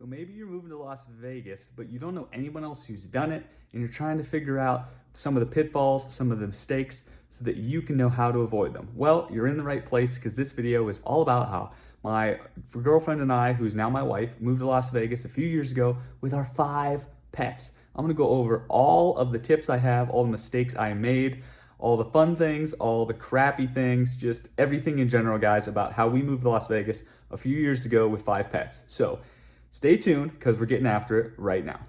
So maybe you're moving to Las Vegas, but you don't know anyone else who's done it, and you're trying to figure out some of the pitfalls, some of the mistakes, so that you can know how to avoid them. Well, you're in the right place because this video is all about how my girlfriend and I, who's now my wife, moved to Las Vegas a few years ago with our 5 pets. I'm gonna go over all of the tips I have, all the mistakes I made, all the fun things, all the crappy things, just everything in general, guys, about how we moved to Las Vegas a few years ago with 5 pets. So stay tuned because we're getting after it right now.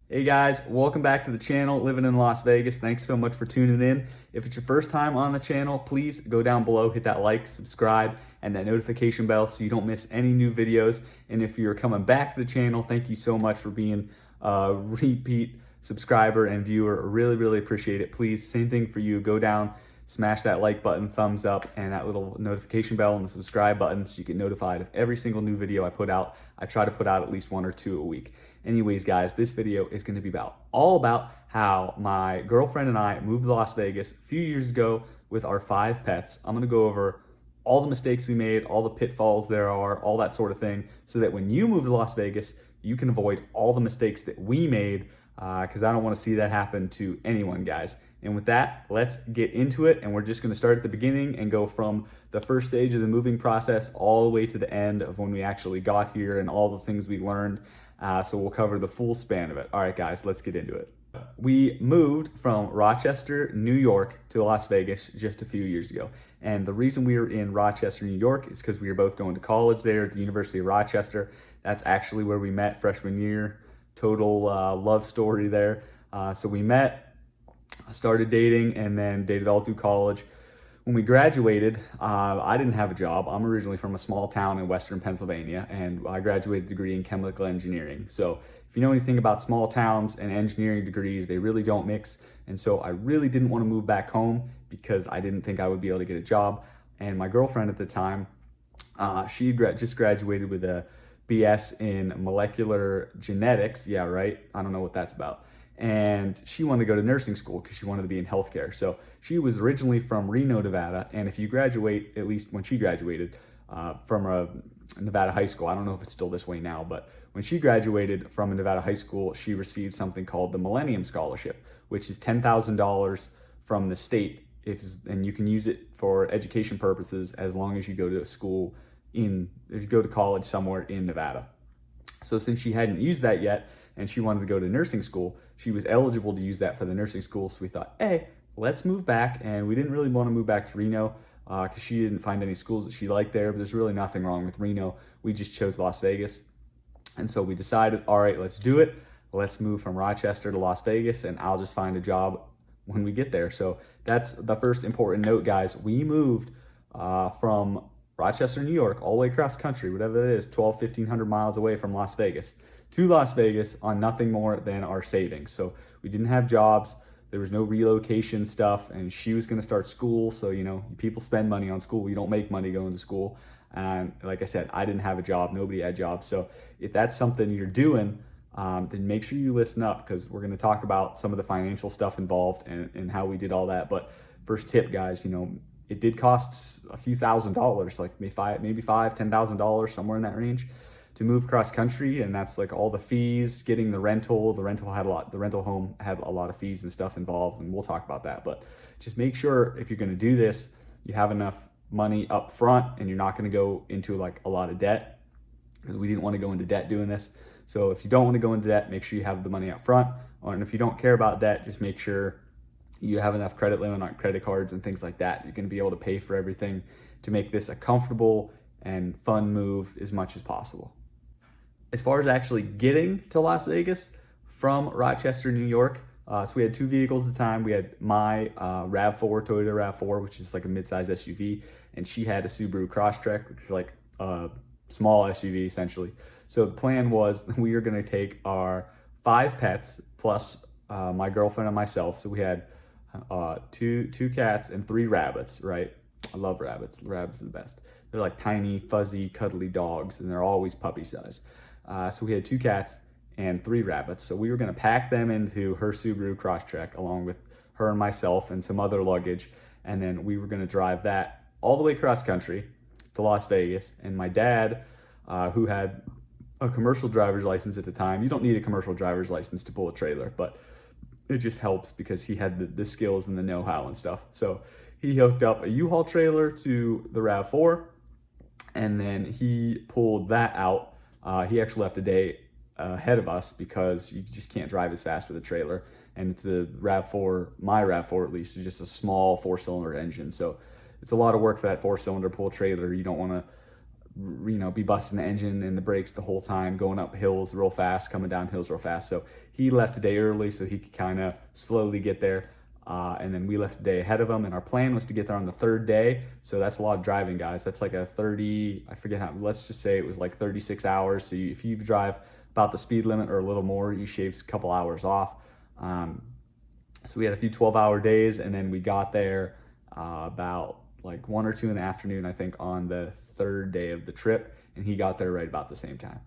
Hey guys, welcome back to the channel, Living in Las Vegas. Thanks so much for tuning in. If it's your first time on the channel, please go down below, hit that like, subscribe, and that notification bell so you don't miss any new videos. And if you're coming back to the channel, thank you so much for being a repeat subscriber and viewer. Really appreciate it. Please, same thing for you. Go down, smash that like button, thumbs up, and that little notification bell and the subscribe button so you get notified of every single new video I put out. I try to put out at least 1 or 2 a week. Anyways, guys, this video is going to be all about how my girlfriend and I moved to Las Vegas a few years ago with our 5 pets. I'm going to go over all the mistakes we made, all the pitfalls there are, all that sort of thing, so that when you move to Las Vegas, you can avoid all the mistakes that we made, because I don't want to see that happen to anyone, guys. And with that, let's get into it. And we're just going to start at the beginning and go from the first stage of the moving process all the way to the end of when we actually got here and all the things we learned. So we'll cover the full span of it. All right, guys, let's get into it. We moved from Rochester, New York to Las Vegas just a few years ago. And the reason we were in Rochester, New York is because we were both going to college there at the University of Rochester. That's actually where we met freshman year. Total love story there. So we met, started dating, and then dated all through college. When we graduated, I didn't have a job. I'm originally from a small town in Western Pennsylvania, and I graduated a degree in chemical engineering. So if you know anything about small towns and engineering degrees, they really don't mix. And so I really didn't want to move back home because I didn't think I would be able to get a job. And my girlfriend at the time, she just graduated with a BS in molecular genetics. Yeah, right. I don't know what that's about. And she wanted to go to nursing school because she wanted to be in healthcare. So she was originally from Reno, Nevada. And if you graduate, at least when she graduated from a Nevada high school, I don't know if it's still this way now, but when she graduated from a Nevada high school, she received something called the Millennium Scholarship, which is $10,000 from the state. And you can use it for education purposes as long as you go to school if you go to college somewhere in Nevada. So since she hadn't used that yet, and she wanted to go to nursing school, she was eligible to use that for the nursing school. So we thought, hey, let's move back. And we didn't really want to move back to Reno because she didn't find any schools that she liked there, but there's really nothing wrong with Reno. We just chose Las Vegas. And so we decided, all right, let's do it. Let's move from Rochester to Las Vegas, and I'll just find a job when we get there. So that's the first important note, guys. We moved from Rochester, New York, all the way across country, whatever it is, 1,500 miles away from Las Vegas, to Las Vegas on nothing more than our savings. So we didn't have jobs, there was no relocation stuff, and she was going to start school. So, you know, people spend money on school. You don't make money going to school. And like I said, I didn't have a job. Nobody had jobs. So if that's something you're doing, then make sure you listen up because we're going to talk about some of the financial stuff involved and how we did all that. But first tip, guys, you know, it did cost a few $1,000s, like maybe $5,000, $10,000, somewhere in that range, to move cross country. And that's like all the fees, getting the rental. The rental home had a lot of fees and stuff involved, and we'll talk about that. But just make sure if you're going to do this, you have enough money up front and you're not going to go into like a lot of debt, because we didn't want to go into debt doing this. So if you don't want to go into debt, make sure you have the money up front. And if you don't care about debt, just make sure you have enough credit limit on credit cards and things like that. You're going to be able to pay for everything to make this a comfortable and fun move as much as possible. As far as actually getting to Las Vegas from Rochester, New York, so we had 2 vehicles at the time. We had my RAV4, Toyota RAV4, which is like a midsize SUV, and she had a Subaru Crosstrek, which is like a small SUV essentially. So the plan was we were going to take our 5 pets plus my girlfriend and myself. So we had two cats and 3 rabbits, right? I love rabbits. Rabbits are the best. They're like tiny, fuzzy, cuddly dogs, and they're always puppy size. So we had 2 cats and 3 rabbits. So we were going to pack them into her Subaru Crosstrek along with her and myself and some other luggage. And then we were going to drive that all the way cross country to Las Vegas. And my dad, who had a commercial driver's license at the time, you don't need a commercial driver's license to pull a trailer, but it just helps because he had the skills and the know-how and stuff. So he hooked up a U-Haul trailer to the RAV4, and then he pulled that out. He actually left a day ahead of us because you just can't drive as fast with a trailer. And it's a RAV4, my RAV4 at least, is just a small 4-cylinder engine. So it's a lot of work for that 4-cylinder pull trailer. You don't want to be busting the engine and the brakes the whole time, going up hills real fast, coming down hills real fast. So he left a day early so he could kind of slowly get there. And then we left a day ahead of him, and our plan was to get there on the 3rd day. So that's a lot of driving, guys. That's like a 30, I forget how, let's just say it was like 36 hours. So if you drive about the speed limit or a little more, you shave a couple hours off. So we had a few 12-hour days, and then we got there about like 1 or 2 in the afternoon, I think, on the 3rd day of the trip, and he got there right about the same time.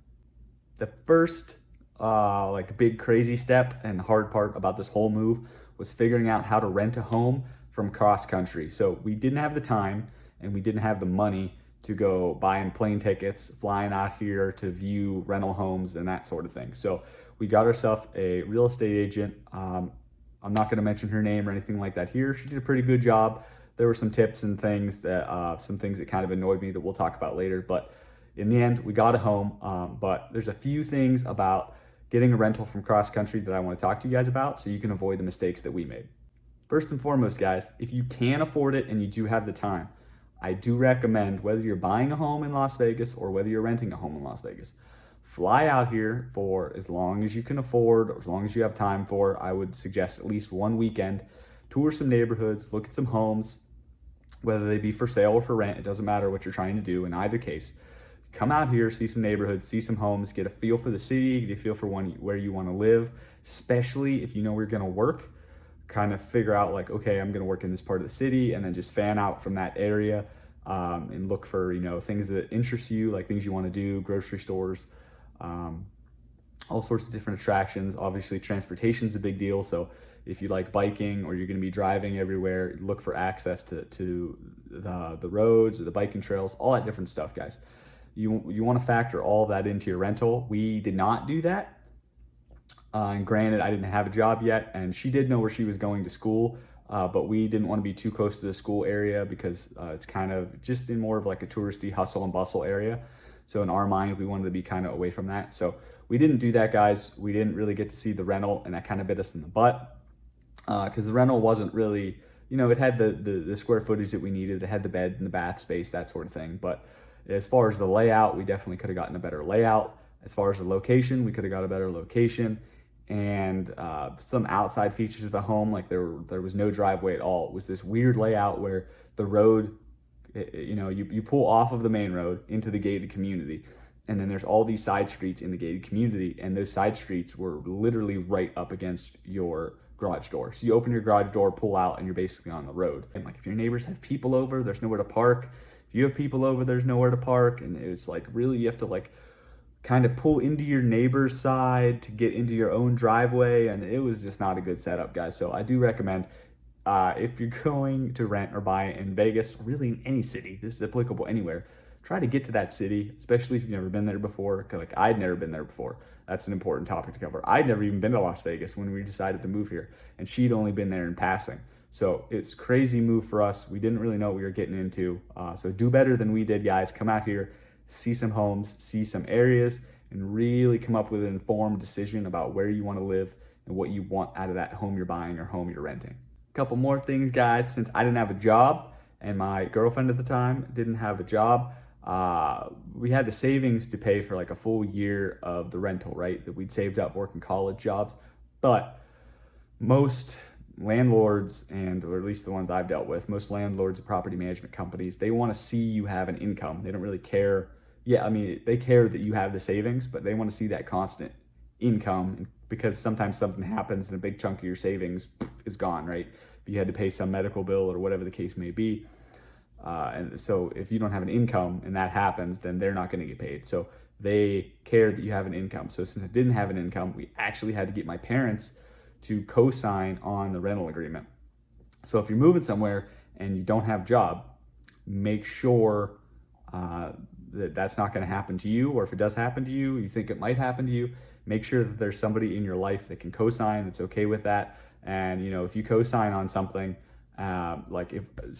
The first like big crazy step and hard part about this whole move was figuring out how to rent a home from cross country. So we didn't have the time and we didn't have the money to go buying plane tickets, flying out here to view rental homes and that sort of thing. So we got ourselves a real estate agent. I'm not going to mention her name or anything like that here. She did a pretty good job. There were some tips and things that kind of annoyed me that we'll talk about later. But in the end, we got a home. But there's a few things about getting a rental from cross country that I want to talk to you guys about so you can avoid the mistakes that we made. First and foremost, guys, if you can afford it and you do have the time, I do recommend, whether you're buying a home in Las Vegas or whether you're renting a home in Las Vegas, fly out here for as long as you can afford or as long as you have time for. I would suggest at least one weekend. Tour some neighborhoods, look at some homes, whether they be for sale or for rent. It doesn't matter what you're trying to do in either case. Come out here, see some neighborhoods, see some homes, get a feel for the city, get a feel for where you want to live, especially if you know where you're going to work. Kind of figure out like, okay, I'm going to work in this part of the city, and then just fan out from that area and look for, things that interest you, like things you want to do, grocery stores, all sorts of different attractions. Obviously, transportation is a big deal. So if you like biking or you're going to be driving everywhere, look for access to the roads or the biking trails, all that different stuff, guys. You want to factor all of that into your rental. We did not do that. And granted, I didn't have a job yet, and she did know where she was going to school, but we didn't want to be too close to the school area because it's kind of just in more of like a touristy hustle and bustle area. So in our mind, we wanted to be kind of away from that. So we didn't do that, guys. We didn't really get to see the rental, and that kind of bit us in the butt because the rental wasn't really, it had the square footage that we needed. It had the bed and the bath space, that sort of thing. But as far as the layout, we definitely could have gotten a better layout. As far as the location, we could have got a better location. And some outside features of the home, like there was no driveway at all. It was this weird layout where the road, you pull off of the main road into the gated community, and then there's all these side streets in the gated community, and those side streets were literally right up against your garage door. So you open your garage door, pull out, and you're basically on the road. And like if your neighbors have people over, there's nowhere to park. If you have people over, there's nowhere to park. And it's like really you have to like kind of pull into your neighbor's side to get into your own driveway, and it was just not a good setup, guys. So I do recommend if you're going to rent or buy in Vegas, or really in any city, this is applicable anywhere, try to get to that city, especially if you've never been there before. Like I'd never been there before. That's an important topic to cover. I'd never even been to Las Vegas when we decided to move here, and she'd only been there in passing. So it's crazy move for us. We didn't really know what we were getting into. So do better than we did, guys. Come out here, see some homes, see some areas, and really come up with an informed decision about where you want to live and what you want out of that home you're buying or home you're renting. A couple more things, guys. Since I didn't have a job and my girlfriend at the time didn't have a job, we had the savings to pay for like a full year of the rental, right? That we'd saved up working college jobs. But most landlords, or at least the ones I've dealt with, most landlords and property management companies, they want to see you have an income. They don't really care. Yeah, I mean, they care that you have the savings, but they want to see that constant income because sometimes something happens and a big chunk of your savings is gone, right? If you had to pay some medical bill or whatever the case may be. And so if you don't have an income and that happens, then they're not going to get paid. So they care that you have an income. So since I didn't have an income, we actually had to get my parents to co-sign on the rental agreement. So if you're moving somewhere and you don't have a job, make sure that's not going to happen to you, or if it does happen to you, you think it might happen to you, make sure that there's somebody in your life that can co-sign, that's okay with that. And if you co-sign on something, like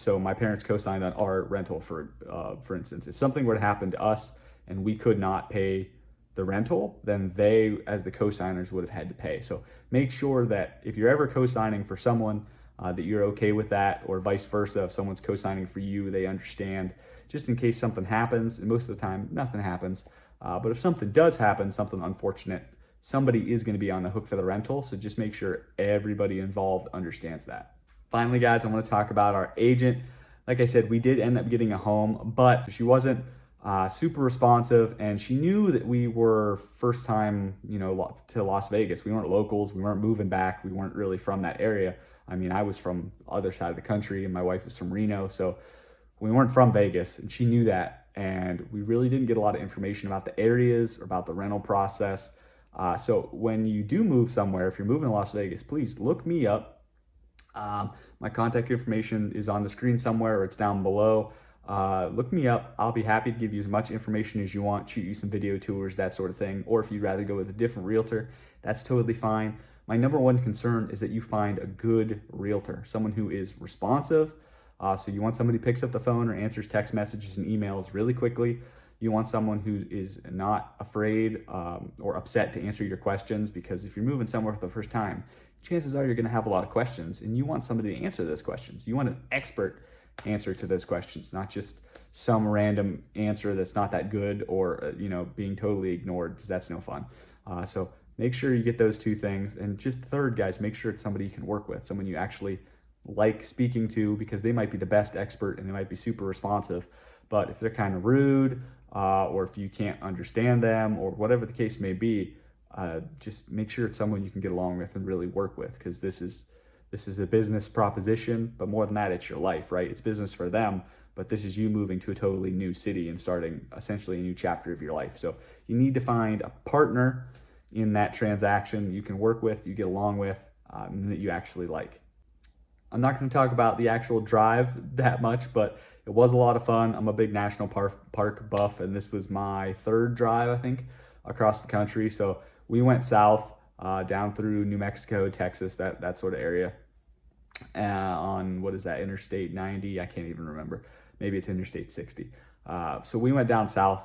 my parents co-signed on our rental for instance, if something were to happen to us and we could not pay the rental, then they, as the co-signers, would have had to pay. So make sure that if you're ever co-signing for someone, that you're okay with that, or vice versa. If someone's co-signing for you, they understand, just in case something happens. And most of the time, nothing happens. But if something does happen, something unfortunate, somebody is going to be on the hook for the rental. So just make sure everybody involved understands that. Finally, guys, I want to talk about our agent. Like I said, we did end up getting a home, but she wasn't super responsive, and she knew that we were first time, to Las Vegas. We weren't locals. We weren't moving back. We weren't really from that area. I mean, I was from the other side of the country, and my wife was from Reno, so we weren't from Vegas, and she knew that. And we really didn't get a lot of information about the areas or about the rental process. So when you do move somewhere, if you're moving to Las Vegas, please look me up. My contact information is on the screen somewhere, or it's down below. Look me up. I'll be happy to give you as much information as you want, shoot you some video tours, that sort of thing. Or if you'd rather go with a different realtor, that's totally fine. My number one concern is that you find a good realtor, someone who is responsive. So you want somebody who picks up the phone or answers text messages and emails really quickly. You want someone who is not afraid or upset to answer your questions, because if you're moving somewhere for the first time, chances are you're going to have a lot of questions, and you want somebody to answer those questions. You want an expert answer to those questions, not just some random answer that's not that good, or being totally ignored, because that's no fun. So make sure you get those two things. And just third, guys, make sure it's somebody you can work with, someone you actually like speaking to, because they might be the best expert and they might be super responsive. But if they're kind of rude, or if you can't understand them, or whatever the case may be, just make sure it's someone you can get along with and really work with, because this is a business proposition, but more than that, it's your life, right? It's business for them, but this is you moving to a totally new city and starting essentially a new chapter of your life. So you need to find a partner in that transaction you can work with, you get along with, and that you actually like. I'm not going to talk about the actual drive that much, but it was a lot of fun. I'm a big national park buff, and this was my third drive, I think, across the country. So we went south, down through New Mexico, Texas, that sort of area, on, what is that, Interstate 90? I can't even remember. Maybe it's Interstate 60. So we went down south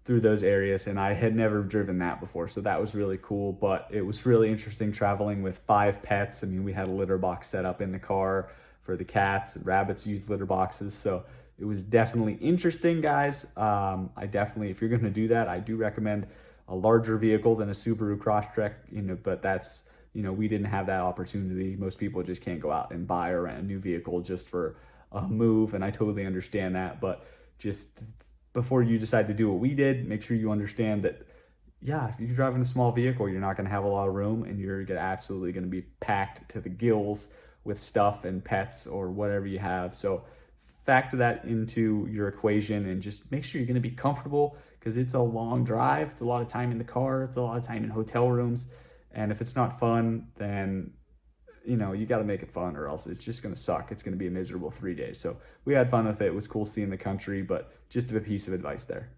through those areas, and I had never driven that before, so that was really cool. But it was really interesting traveling with 5 pets. I mean, we had a litter box set up in the car for the cats, and rabbits used litter boxes, so it was definitely interesting, guys. If you're going to do that, I do recommend a larger vehicle than a Subaru Crosstrek, but that's, we didn't have that opportunity. Most people just can't go out and buy or rent a new vehicle just for a move, and I totally understand that. But just before you decide to do what we did, make sure you understand that, yeah, if you're driving a small vehicle, you're not going to have a lot of room, and you're absolutely going to be packed to the gills with stuff and pets or whatever you have. So factor that into your equation, and just make sure you're going to be comfortable, because it's a long drive. It's a lot of time in the car. It's a lot of time in hotel rooms. And if it's not fun, then you got to make it fun, or else it's just going to suck. It's going to be a miserable 3 days. So we had fun with it. It was cool seeing the country, but just a piece of advice there.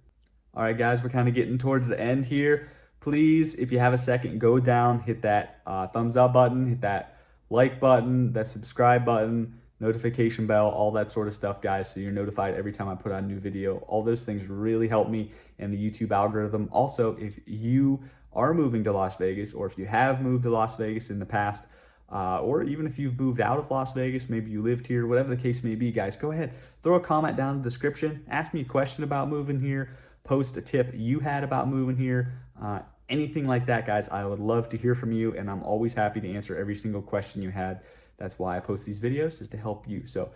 All right, guys, we're kind of getting towards the end here. Please, if you have a second, go down, hit that thumbs up button, hit that like button, that subscribe button, notification bell, all that sort of stuff, guys, so you're notified every time I put out a new video. All those things really help me in the YouTube algorithm. Also, if you are moving to Las Vegas, or if you have moved to Las Vegas in the past, or even if you've moved out of Las Vegas, maybe you lived here, whatever the case may be, guys, go ahead, throw a comment down in the description, ask me a question about moving here, post a tip you had about moving here, anything like that, guys. I would love to hear from you, and I'm always happy to answer every single question you had. That's why I post these videos, is to help you. So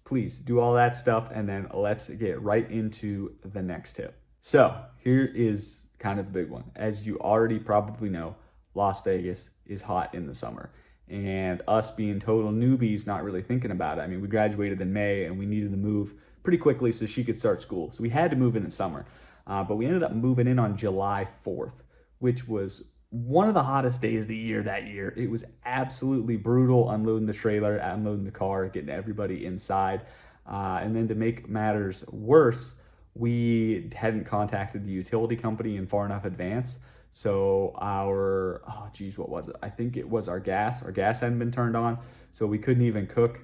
please do all that stuff, and then let's get right into the next tip. So here is kind of a big one. As you already probably know, Las Vegas is hot in the summer. And us being total newbies, not really thinking about it. I mean, we graduated in May, and we needed to move pretty quickly so she could start school. So we had to move in the summer. But we ended up moving in on July 4th, which was one of the hottest days of the year that year. It was absolutely brutal unloading the trailer, unloading the car, getting everybody inside. And then to make matters worse, we hadn't contacted the utility company in far enough advance. So our, oh geez, what was it? I think it was our gas. Our gas hadn't been turned on, so we couldn't even cook.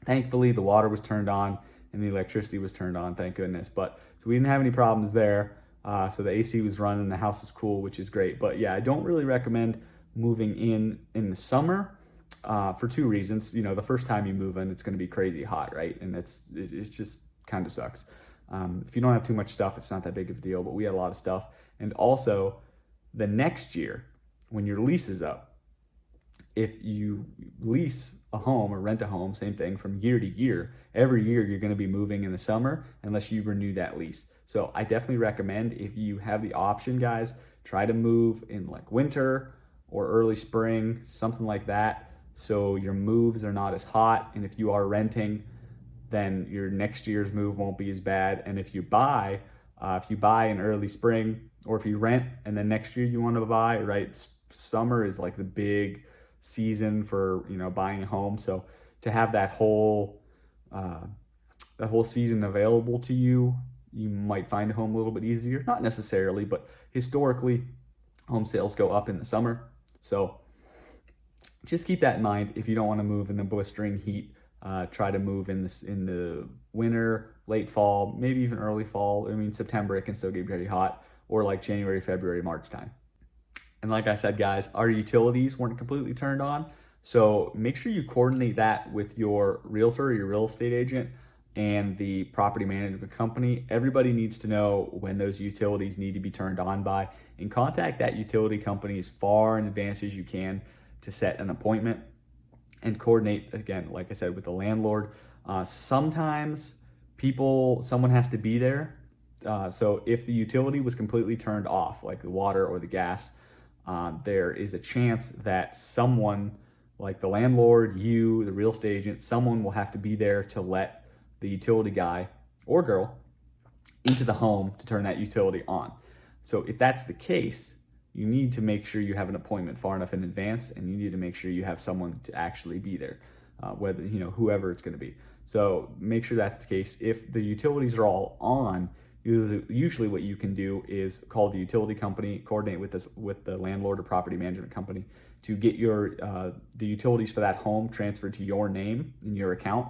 Thankfully, the water was turned on and the electricity was turned on, thank goodness. But so we didn't have any problems there. So the AC was running, the house was cool, which is great. But yeah, I don't really recommend moving in the summer for two reasons. You know, the first time you move in, it's going to be crazy hot, right? And it's just kind of sucks. If you don't have too much stuff, it's not that big of a deal. But we had a lot of stuff, and also the next year when your lease is up, if you lease a home or rent a home, same thing, from year to year, every year you're going to be moving in the summer unless you renew that lease. So I definitely recommend, if you have the option, guys, try to move in like winter or early spring, something like that, so your moves are not as hot. And if you are renting, then your next year's move won't be as bad. And if you buy in early spring, or if you rent and then next year you want to buy, right? Summer is like the big season for, you know, buying a home. So to have that whole season available to you, you might find a home a little bit easier. Not necessarily, but historically, home sales go up in the summer. So just keep that in mind. If you don't want to move in the blistering heat, try to move in the winter, late fall, maybe even early fall. I mean, September, it can still get pretty hot, or like January, February, March time. And like I said, guys, our utilities weren't completely turned on. So make sure you coordinate that with your realtor, your real estate agent, and the property management company. Everybody needs to know when those utilities need to be turned on by, and contact that utility company as far in advance as you can to set an appointment and coordinate, again, like I said, with the landlord. Sometimes someone has to be there. So if the utility was completely turned off, like the water or the gas, there is a chance that someone, like the landlord, you, the real estate agent, someone will have to be there to let the utility guy or girl into the home to turn that utility on. So if that's the case, you need to make sure you have an appointment far enough in advance, and you need to make sure you have someone to actually be there, whether, you know, whoever it's going to be. So make sure that's the case. If the utilities are all on, usually what you can do is call the utility company, coordinate with the landlord or property management company to get the utilities for that home transferred to your name in your account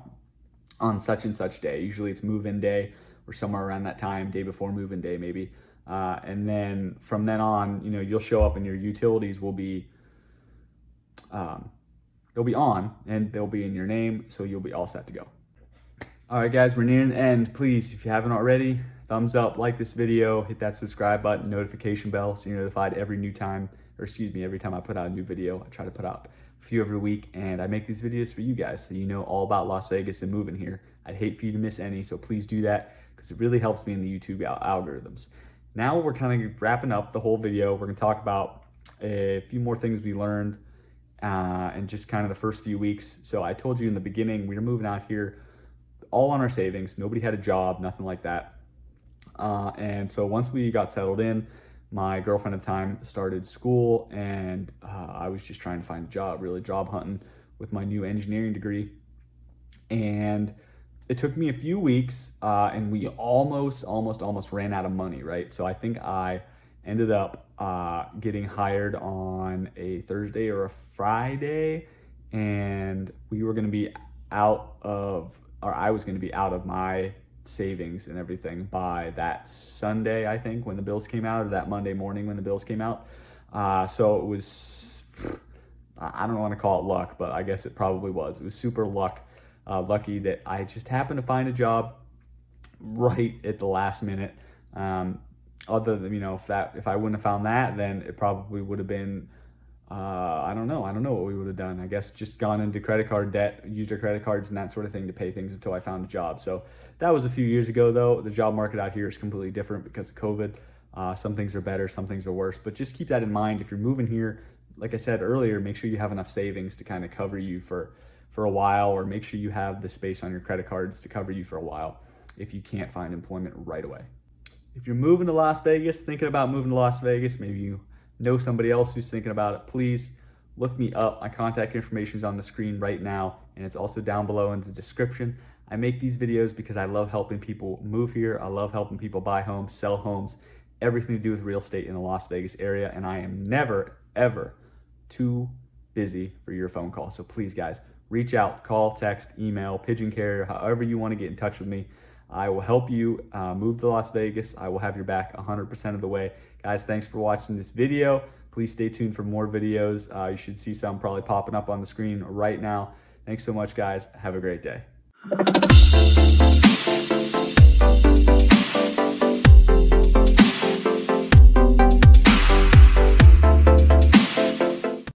on such and such day. Usually it's move-in day or somewhere around that time, day before move-in day maybe. And then from then on, you know, you'll show up and your utilities will be, they'll be on and they'll be in your name, so you'll be all set to go. All right, guys, we're nearing the end. Please, if you haven't already, thumbs up, like this video, hit that subscribe button, notification bell, so you're notified every time I put out a new video. I try to put out a few every week, and I make these videos for you guys so you know all about Las Vegas and moving here. I'd hate for you to miss any, so please do that, because it really helps me in the YouTube algorithms. Now we're kind of wrapping up the whole video. We're going to talk about a few more things we learned and just kind of the first few weeks. So I told you in the beginning, we were moving out here all on our savings. Nobody had a job, nothing like that. And so once we got settled in, my girlfriend at the time started school, and I was just trying to find a job, really job hunting with my new engineering degree. And it took me a few weeks, and we almost ran out of money, right? So I think I ended up getting hired on a Thursday or a Friday, and we were going to be I was going to be out of my savings and everything by that Sunday, I think, when the bills came out, or that Monday morning when the bills came out. So it was, I don't want to call it luck, but I guess it probably was. It was super lucky that I just happened to find a job right at the last minute. Other than, you know, if I wouldn't have found that, then it probably would have been, I don't know what we would have done. I guess just gone into credit card debt, used our credit cards and that sort of thing to pay things until I found a job. So that was a few years ago, though. The job market out here is completely different because of COVID. Some things are better, some things are worse, but just keep that in mind. If you're moving here, like I said earlier, make sure you have enough savings to kind of cover you for a while, or make sure you have the space on your credit cards to cover you for a while if you can't find employment right away. If you're moving to Las Vegas, thinking about moving to Las Vegas, maybe you know somebody else who's thinking about it, please look me up. My contact information is on the screen right now, and it's also down below in the description. I make these videos because I love helping people move here. I love helping people buy homes, sell homes, everything to do with real estate in the Las Vegas area. And I am never, ever too busy for your phone call. So please, guys, reach out, call, text, email, pigeon carrier, however you want to get in touch with me. I will help you move to Las Vegas. I will have your back 100% of the way. Guys, thanks for watching this video. Please stay tuned for more videos. You should see some probably popping up on the screen right now. Thanks so much, guys. Have a great day.